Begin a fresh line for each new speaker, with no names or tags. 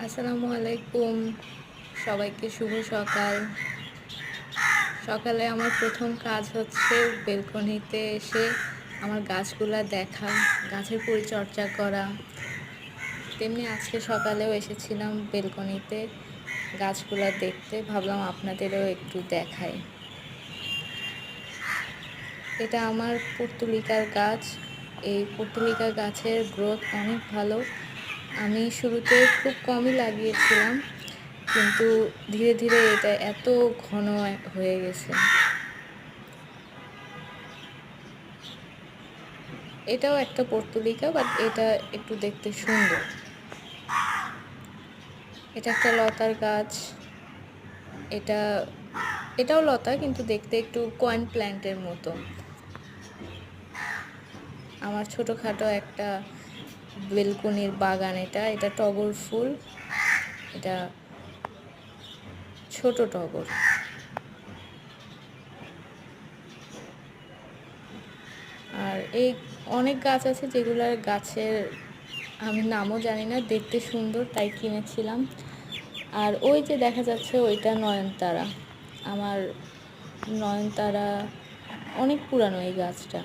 আসসালামু আলাইকুম। সবাইকে শুভ সকাল। সকালে আমার প্রথম কাজ হচ্ছে বেলকনিতে এসে আমার গাছগুলা দেখা, গাছের পরিচর্যা করা। তেমনি আজকে সকালেও এসেছিলাম বেলকনিতে গাছগুলা দেখতে। ভাবলাম আপনাদেরও একটু দেখাই। এটা আমার পর্তুলিকার গাছ। এই পর্তুলিকা গাছের গ্রোথ অনেক ভালো। আমি শুরুতে খুব কমই লাগিয়েছিলাম, কিন্তু ধীরে ধীরে এটা এত ঘন হয়ে গেছে। এটাও একটা পর্তুলিকা, বাট এটা একটু দেখতে সুন্দর। এটা একটা লতার গাছ। এটা এটাও লতা, কিন্তু দেখতে একটু কয়েন প্ল্যান্টের মতো। আমার ছোটোখাটো একটা বেলকনির বাগান। এটা টগর ফুল। এটা ছোট টগর। আর এই অনেক গাছ আছে যেগুলোর গাছের আমি নামও জানি না, দেখতে সুন্দর তাই কিনেছিলাম। আর ওই যে দেখা যাচ্ছে ওইটা নয়নতারা। আমার নয়নতারা অনেক পুরানো এই গাছটা।